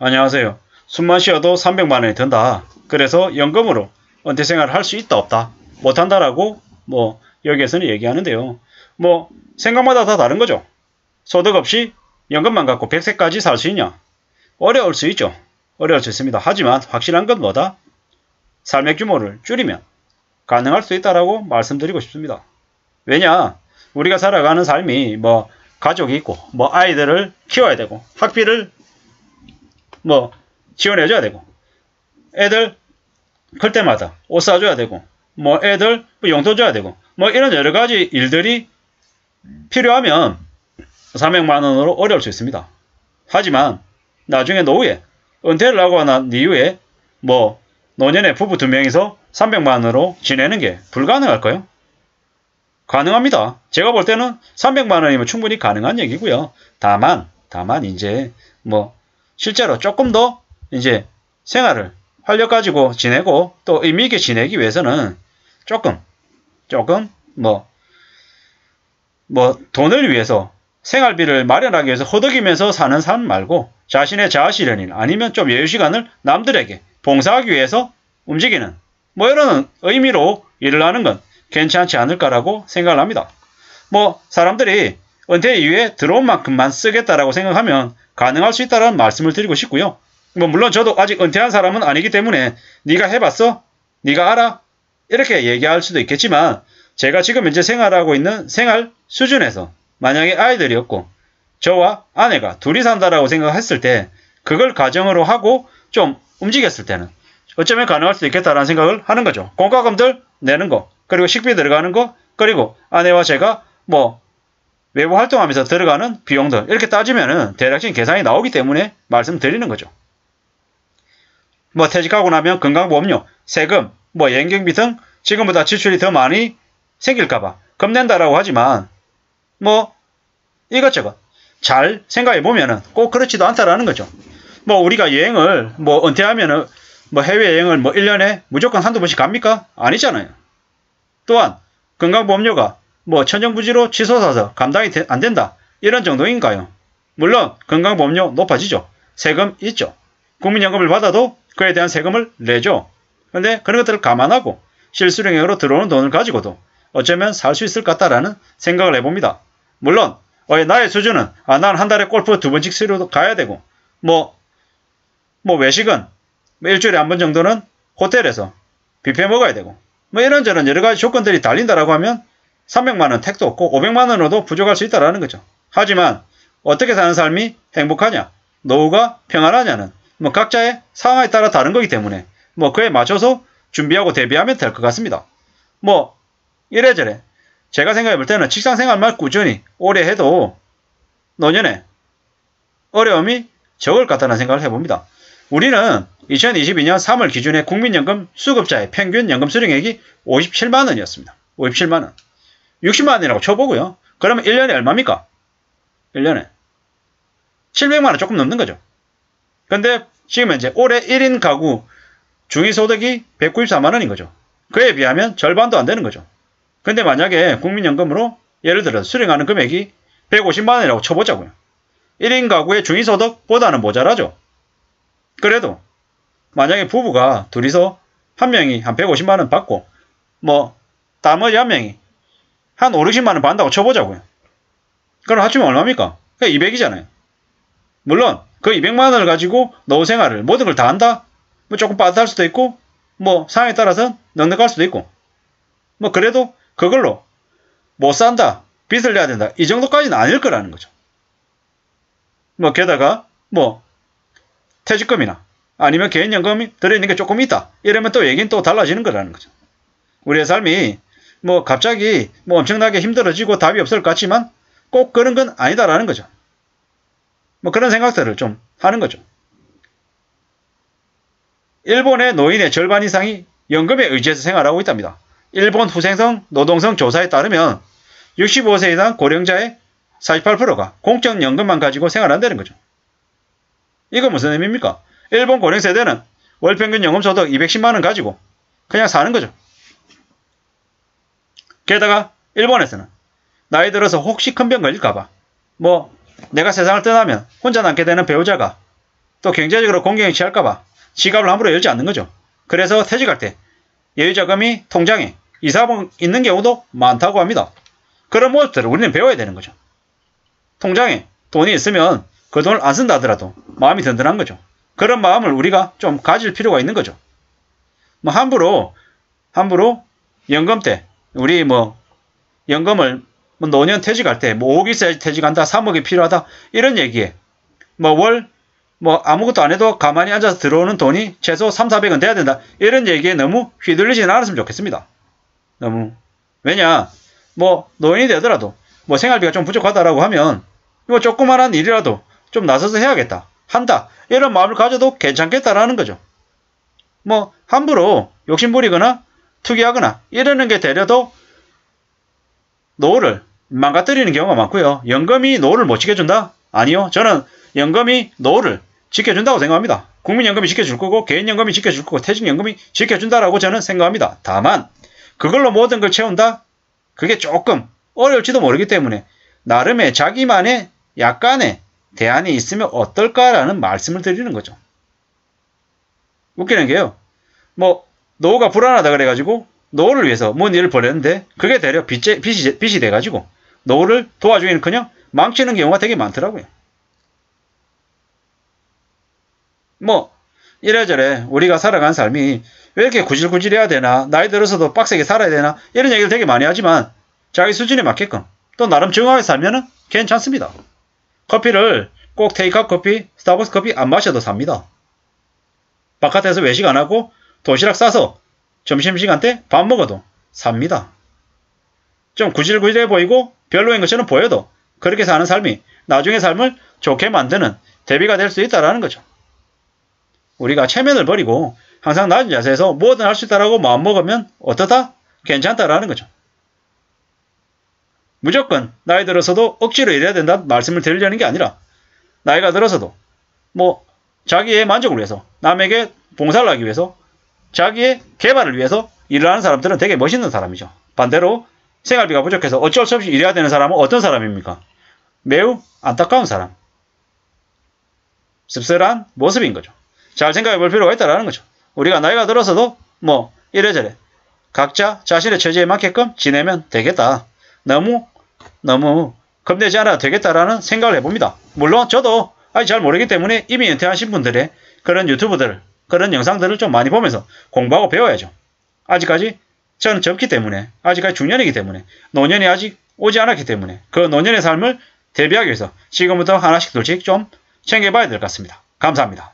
안녕하세요. 숨만 쉬어도 300만 원이 든다. 그래서 연금으로 은퇴생활을 할 수 있다 없다 못한다라고 여기에서는 얘기하는데요. 생각마다 다 다른 거죠. 소득 없이 연금만 갖고 100세까지 살 수 있냐? 어려울 수 있죠. 어려울 수 있습니다. 하지만 확실한 건 뭐다? 삶의 규모를 줄이면 가능할 수 있다라고 말씀드리고 싶습니다. 왜냐? 우리가 살아가는 삶이 가족이 있고 아이들을 키워야 되고 학비를 지원해줘야 되고 애들 클 때마다 옷 사줘야 되고 애들 용돈 줘야 되고 이런 여러가지 일들이 필요하면 300만원으로 어려울 수 있습니다. 하지만 나중에 노후에 은퇴를 하고 난 이후에 노년에 부부 2명이서 300만원으로 지내는 게 불가능할까요? 가능합니다. 제가 볼 때는 300만원이면 충분히 가능한 얘기고요. 다만 이제 실제로 조금 더 이제 생활을 활력 가지고 지내고 또 의미 있게 지내기 위해서는 조금 돈을 위해서 생활비를 마련하기 위해서 허덕이면서 사는 삶 말고 자신의 자아실현인 아니면 좀 여유시간을 남들에게 봉사하기 위해서 움직이는 이런 의미로 일을 하는 건 괜찮지 않을까라고 생각을 합니다. 사람들이 은퇴 이후에 들어온 만큼만 쓰겠다라고 생각하면 가능할 수 있다는 말씀을 드리고 싶고요. 물론 저도 아직 은퇴한 사람은 아니기 때문에 네가 해봤어? 네가 알아? 이렇게 얘기할 수도 있겠지만 제가 지금 현재 생활하고 있는 생활 수준에서 만약에 아이들이 없고 저와 아내가 둘이 산다라고 생각했을 때 그걸 가정으로 하고 좀 움직였을 때는 어쩌면 가능할 수 있겠다라는 생각을 하는 거죠. 공과금들 내는 거, 그리고 식비 들어가는 거, 그리고 아내와 제가 외부 활동하면서 들어가는 비용들 이렇게 따지면은 대략적인 계산이 나오기 때문에 말씀드리는 거죠. 퇴직하고 나면 건강보험료, 세금, 연경비 등 지금보다 지출이 더 많이 생길까봐 겁낸다라고 하지만 이것저것 잘 생각해 보면은 꼭 그렇지도 않다라는 거죠. 우리가 여행을 은퇴하면은 해외여행을 1년에 무조건 한두 번씩 갑니까? 아니잖아요. 또한 건강보험료가 천정부지로 치솟아서 감당이 안 된다 이런 정도인가요? 물론 건강보험료 높아지죠. 세금 있죠. 국민연금을 받아도 그에 대한 세금을 내죠. 근데 그런 것들을 감안하고 실수령액으로 들어오는 돈을 가지고도 어쩌면 살 수 있을 것 같다라는 생각을 해봅니다. 물론 나의 수준은 난 한 달에 골프 2번씩 치러 가야 되고 외식은 일주일에 한 번 정도는 호텔에서 뷔페 먹어야 되고 이런저런 여러가지 조건들이 달린다라고 하면 300만원 택도 없고 500만원으로도 부족할 수 있다라는 거죠. 하지만 어떻게 사는 삶이 행복하냐, 노후가 평안하냐는 각자의 상황에 따라 다른 거기 때문에 그에 맞춰서 준비하고 대비하면 될 것 같습니다. 이래저래 제가 생각해 볼 때는 직장생활만 꾸준히 오래 해도 노년에 어려움이 적을 것 같다는 생각을 해봅니다. 우리는 2022년 3월 기준에 국민연금 수급자의 평균 연금 수령액이 57만원이었습니다. 57만원. 60만원이라고 쳐보고요. 그러면 1년에 얼마입니까? 1년에 700만원 조금 넘는 거죠. 근데 지금 현재 올해 1인 가구 중위소득이 194만원인 거죠. 그에 비하면 절반도 안 되는 거죠. 근데 만약에 국민연금으로 예를 들어 수령하는 금액이 150만원이라고 쳐보자고요. 1인 가구의 중위소득보다는 모자라죠. 그래도 만약에 부부가 둘이서 한 명이 한 150만원 받고 나머지 한 명이 한 5, 60만원 받는다고 쳐보자고요. 그럼 합치면 얼마입니까? 200이잖아요. 물론 그 200만원을 가지고 노후 생활을 모든 걸 다 한다? 조금 빠듯할 수도 있고 상황에 따라서는 넉넉할 수도 있고 그래도 그걸로 못 산다, 빚을 내야 된다 이 정도까지는 아닐 거라는 거죠. 게다가 퇴직금이나 아니면 개인연금이 들어있는 게 조금 있다 이러면 또 얘기는 또 달라지는 거라는 거죠. 우리의 삶이 갑자기 엄청나게 힘들어지고 답이 없을 것 같지만 꼭 그런 건 아니다라는 거죠. 그런 생각들을 좀 하는 거죠. 일본의 노인의 절반 이상이 연금에 의지해서 생활하고 있답니다. 일본 후생성 노동성 조사에 따르면 65세 이상 고령자의 48%가 공적연금만 가지고 생활한다는 거죠. 이거 무슨 의미입니까? 일본 고령세대는 월평균 연금소득 210만원 가지고 그냥 사는 거죠. 게다가 일본에서는 나이 들어서 혹시 큰 병 걸릴까봐 내가 세상을 떠나면 혼자 남게 되는 배우자가 또 경제적으로 공경에 취할까봐 지갑을 함부로 열지 않는 거죠. 그래서 퇴직할 때 여유자금이 통장에 이사분 있는 경우도 많다고 합니다. 그런 모습들을 우리는 배워야 되는 거죠. 통장에 돈이 있으면 그 돈을 안 쓴다 하더라도 마음이 든든한 거죠. 그런 마음을 우리가 좀 가질 필요가 있는 거죠. 뭐 함부로 연금 때 우리 뭐 연금을 뭐 노년 퇴직할 때 뭐 5억 있어야지 퇴직한다, 3억이 필요하다 이런 얘기에 뭐 아무것도 안 해도 가만히 앉아서 들어오는 돈이 최소 3,400원 돼야 된다 이런 얘기에 너무 휘둘리지는 않았으면 좋겠습니다. 너무 왜냐 뭐 노인이 되더라도 뭐 생활비가 좀 부족하다라고 하면 이거 조그만한 일이라도 좀 나서서 해야겠다 한다 이런 마음을 가져도 괜찮겠다라는 거죠. 뭐 함부로 욕심부리거나 투기하거나 이러는 게 되려도 노후를 망가뜨리는 경우가 많고요. 연금이 노후를 못 지켜준다? 아니요. 저는 연금이 노후를 지켜준다고 생각합니다. 국민연금이 지켜줄 거고 개인연금이 지켜줄 거고 퇴직연금이 지켜준다라고 저는 생각합니다. 다만 그걸로 모든 걸 채운다? 그게 조금 어려울지도 모르기 때문에 나름의 자기만의 약간의 대안이 있으면 어떨까라는 말씀을 드리는 거죠. 웃기는 게요. 뭐 노후가 불안하다 그래가지고 노후를 위해서 뭔 일을 벌였는데 그게 되려 빚이 돼가지고 노후를 도와주기는커녕 망치는 경우가 되게 많더라고요. 뭐 이래저래 우리가 살아가는 삶이 왜 이렇게 구질구질해야 되나 나이 들어서도 빡세게 살아야 되나 이런 얘기를 되게 많이 하지만 자기 수준에 맞게끔 또 나름 정확하게 살면은 괜찮습니다. 커피를 꼭 테이크아웃 커피, 스타벅스 커피 안 마셔도 삽니다. 바깥에서 외식 안 하고 도시락 싸서 점심시간 때 밥 먹어도 삽니다. 좀 구질구질해 보이고 별로인 것처럼 보여도 그렇게 사는 삶이 나중에 삶을 좋게 만드는 대비가 될 수 있다는 거죠. 우리가 체면을 버리고 항상 낮은 자세에서 뭐든 할 수 있다라고 마음먹으면 어떻다? 괜찮다라는 거죠. 무조건 나이 들어서도 억지로 일해야 된다는 말씀을 드리려는 게 아니라 나이가 들어서도 뭐 자기의 만족을 위해서 남에게 봉사를 하기 위해서 자기의 개발을 위해서 일을 하는 사람들은 되게 멋있는 사람이죠. 반대로 생활비가 부족해서 어쩔 수 없이 일해야 되는 사람은 어떤 사람입니까? 매우 안타까운 사람. 씁쓸한 모습인 거죠. 잘 생각해 볼 필요가 있다는 거죠. 우리가 나이가 들어서도 뭐 이래저래 각자 자신의 처지에 맞게끔 지내면 되겠다. 너무 겁내지 않아도 되겠다라는 생각을 해봅니다. 물론 저도 아직 잘 모르기 때문에 이미 은퇴하신 분들의 그런 유튜브들을 그런 영상들을 좀 많이 보면서 공부하고 배워야죠. 아직까지 저는 젊기 때문에 아직까지 중년이기 때문에 노년이 아직 오지 않았기 때문에 그 노년의 삶을 대비하기 위해서 지금부터 하나씩 둘씩 좀 챙겨봐야 될 것 같습니다. 감사합니다.